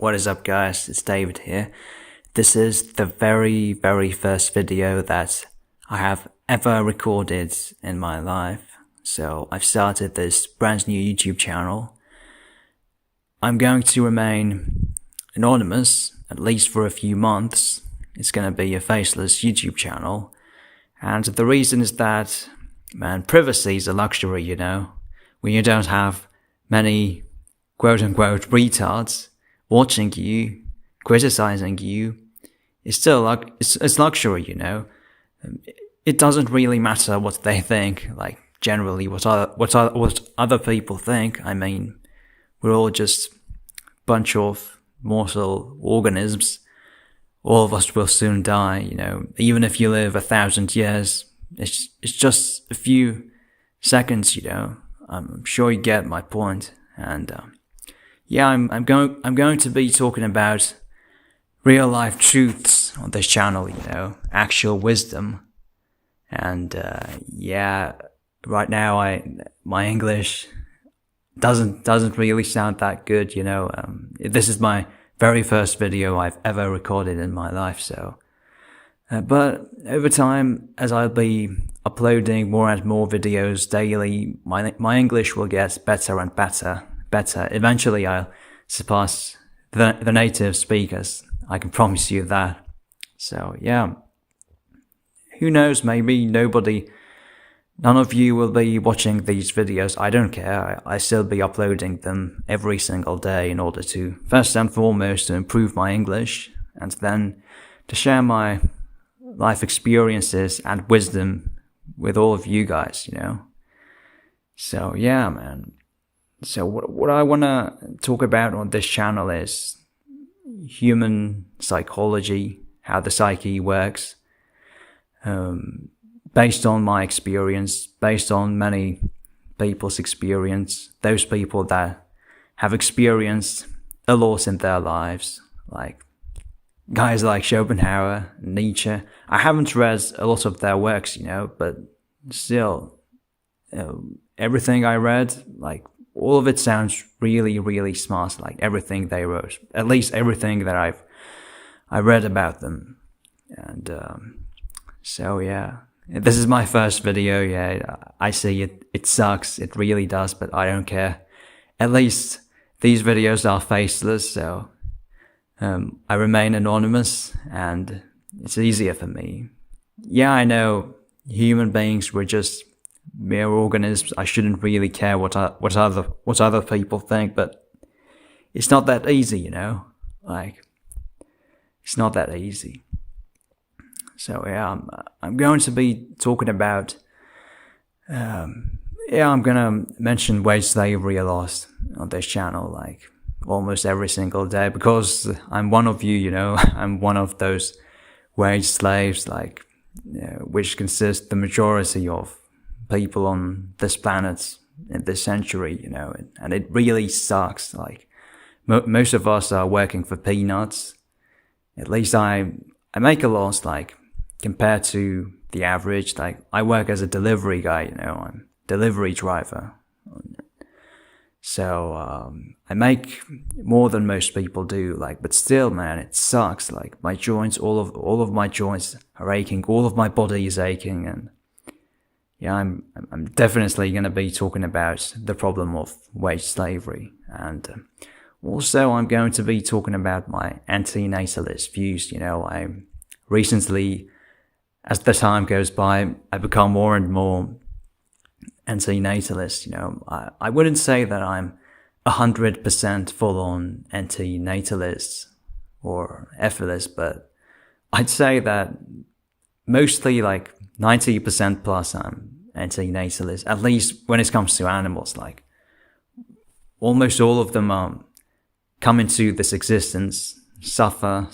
What is up, guys? It's David here. This is the very first video that I have ever recorded in my life. So I've started this brand new YouTube channel. I'm going to remain anonymous, at least for a few months. It's going to be a faceless YouTube channel. And the reason is that, man, privacy is a luxury, you know. When you don't have many quote-unquote retards watching you, criticizing you, it's still it's luxury, you know. It doesn't really matter what they think, like generally what other people think. I mean, we're all just a bunch of mortal organisms. All of us will soon die, you know. Even if you live 1,000 years, it's just a few seconds, you know. I'm sure you get my point. And yeah, I'm going to be talking about real life truths on this channel, you know, actual wisdom. And yeah, right now my English doesn't really sound that good, you know. This is my very first video I've ever recorded in my life, so. But over time, as I'll be uploading more and more videos daily, my English will get better and better. Eventually, I'll surpass the native speakers. I can promise you that. So yeah, who knows? Maybe none of you will be watching these videos. I don't care. I still be uploading them every single day in order to, first and foremost, to improve my English, and then to share my life experiences and wisdom with all of you guys, you know. So yeah, man. So what I want to talk about on this channel is human psychology, how the psyche works, based on my experience, based on many people's experience, those people that have experienced a lot in their lives, like guys like Schopenhauer, Nietzsche. I haven't read a lot of their works, you know, but still, everything I read, like, all of it sounds really smart, like everything they wrote, at least everything that I read about them. And so yeah, this is my first video. Yeah, I see it sucks, it really does, but I don't care. At least these videos are faceless, so I remain anonymous, and it's easier for me. Yeah, I know human beings were just mere organisms. I shouldn't really care what other people think, but it's not that easy, you know. Like, it's not that easy. So yeah, I'm going to be talking about. Yeah, I'm gonna mention wage slavery a lot on this channel, like almost every single day, because I'm one of you, you know. I'm one of those wage slaves, like, you know, which consists the majority of people on this planet in this century, you know, and it really sucks. Like, most of us are working for peanuts. At least I make a loss, like, compared to the average. Like, I work as a delivery guy, you know, I'm a delivery driver. So, I make more than most people do, like, but still, man, it sucks. Like, my joints, all of my joints are aching, all of my body is aching, and yeah, I'm definitely going to be talking about the problem of wage slavery. And also I'm going to be talking about my anti-natalist views. You know, I recently, as the time goes by, I become more and more anti-natalist. You know, I wouldn't say that I'm 100% full-on anti-natalist or ethicist, but I'd say that mostly, like, 90% plus I'm anti-natalist, at least when it comes to animals. Like, almost all of them come into this existence, suffer,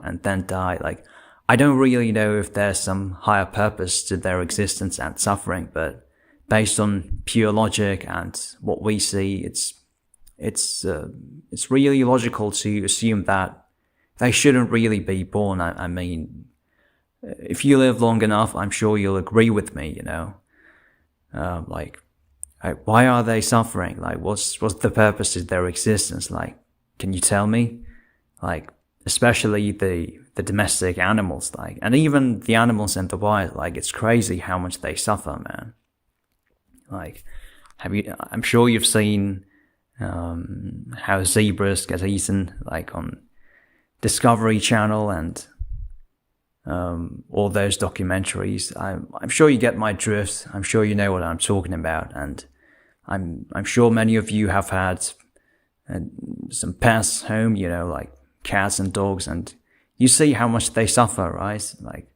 and then die. Like, I don't really know if there's some higher purpose to their existence and suffering, but based on pure logic and what we see, it's really logical to assume that they shouldn't really be born. I mean, if you live long enough, I'm sure you'll agree with me, you know. Like, why are they suffering? Like, what's the purpose of their existence? Like, can you tell me? like especially the domestic animals, like, and even the animals in the wild. Like, it's crazy how much they suffer, man. Like, I'm sure you've seen how zebras get eaten, like on Discovery Channel and all those documentaries. I'm sure you get my drift. I'm sure you know what I'm talking about, and I'm sure many of you have had some pets home, you know, like cats and dogs, and you see how much they suffer, right? Like,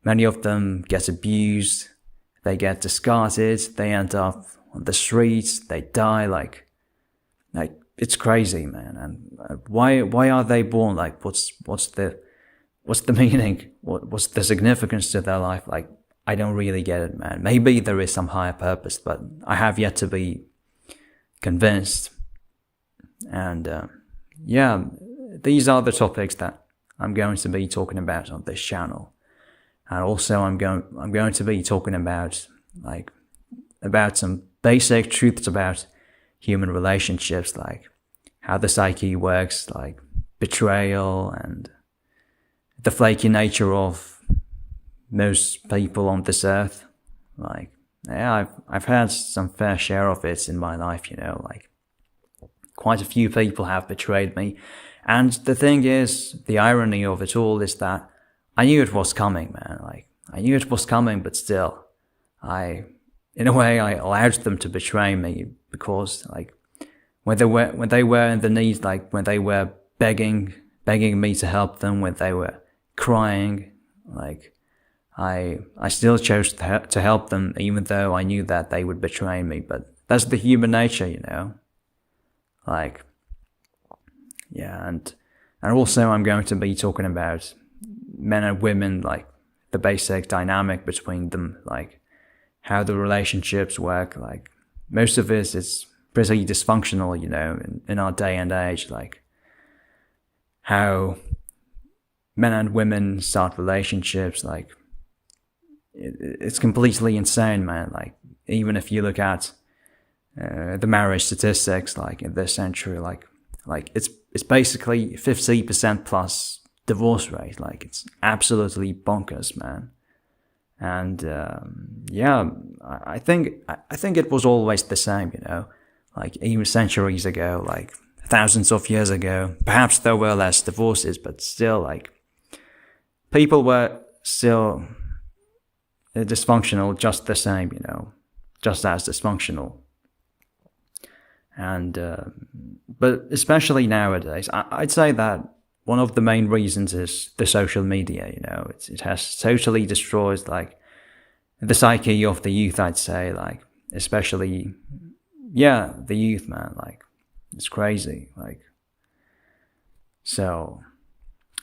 many of them get abused, they get discarded, they end up on the streets, they die. Like it's crazy, man. And why are they born? Like, what's the meaning? What's the significance to their life? Like, I don't really get it, man. Maybe there is some higher purpose, but I have yet to be convinced. And yeah, these are the topics that I'm going to be talking about on this channel. And also I'm going to be talking about some basic truths about human relationships, like how the psyche works, like betrayal and the flaky nature of most people on this earth. Like, yeah, I've had some fair share of it in my life, you know, like quite a few people have betrayed me. And the thing is, the irony of it all is that I knew it was coming, man. Like, I knew it was coming, but still, in a way, I allowed them to betray me, because, like, when they were in the need, like when they were begging me to help them, when they were crying, like, I still chose to help them, even though I knew that they would betray me. But that's the human nature, you know. Like, yeah, and also I'm going to be talking about men and women, like the basic dynamic between them, like how the relationships work. Like, most of it is pretty dysfunctional, you know, in our day and age, like how men and women start relationships. Like, it's completely insane, man. Like, even if you look at the marriage statistics, like in this century, like it's basically 50% plus divorce rate. Like, it's absolutely bonkers, man. And yeah, I think it was always the same, you know, like even centuries ago, like thousands of years ago. Perhaps there were less divorces, but still, like, people were still dysfunctional just the same, you know, just as dysfunctional. And but especially nowadays, I'd say that one of the main reasons is the social media, you know. It has totally destroyed, like, the psyche of the youth, I'd say, like, especially, yeah, the youth, man. Like, it's crazy. Like, so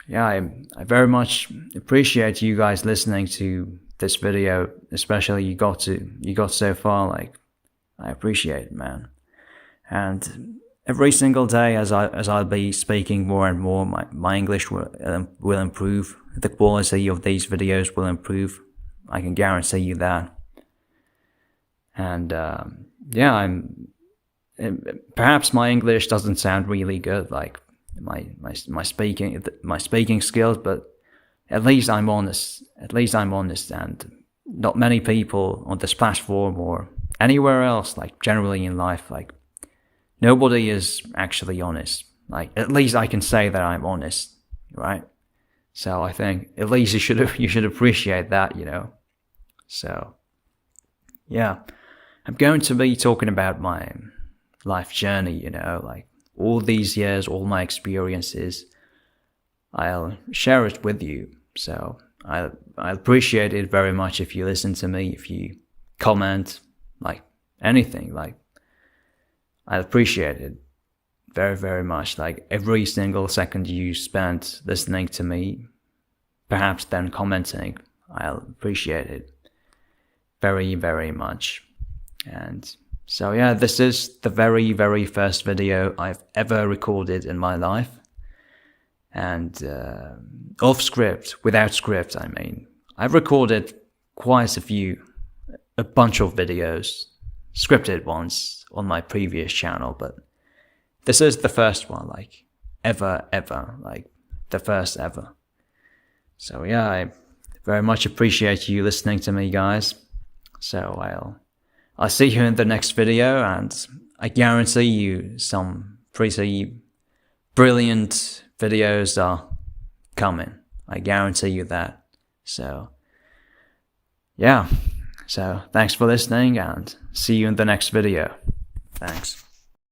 yeah, I very much appreciate you guys listening to this video, especially you got so far. Like, I appreciate it, man. And every single day, as I'll be speaking more and more, my English will improve. The quality of these videos will improve. I can guarantee you that. And yeah, perhaps my English doesn't sound really good, like my speaking skills, but at least I'm honest. And not many people on this platform or anywhere else, like generally in life, like, nobody is actually honest. Like, at least I can say that I'm honest, right? So I think at least you should appreciate that, you know. So yeah, I'm going to be talking about my life journey, you know, like all these years, all my experiences. I'll share it with you. So I appreciate it very much if you listen to me, if you comment, like anything, like, I appreciate it very, very much. Like, every single second you spent listening to me, perhaps then commenting, I'll appreciate it very, very much. And so yeah, this is the very, very first video I've ever recorded in my life. And off script, without script, I mean. I've recorded quite a bunch of videos, scripted ones, on my previous channel, but this is the first one. Like, ever, like the first ever. So yeah, I very much appreciate you listening to me, guys. So I'll see you in the next video, and I guarantee you some pretty brilliant videos are coming. I guarantee you that. So yeah, so thanks for listening, and see you in the next video. Thanks.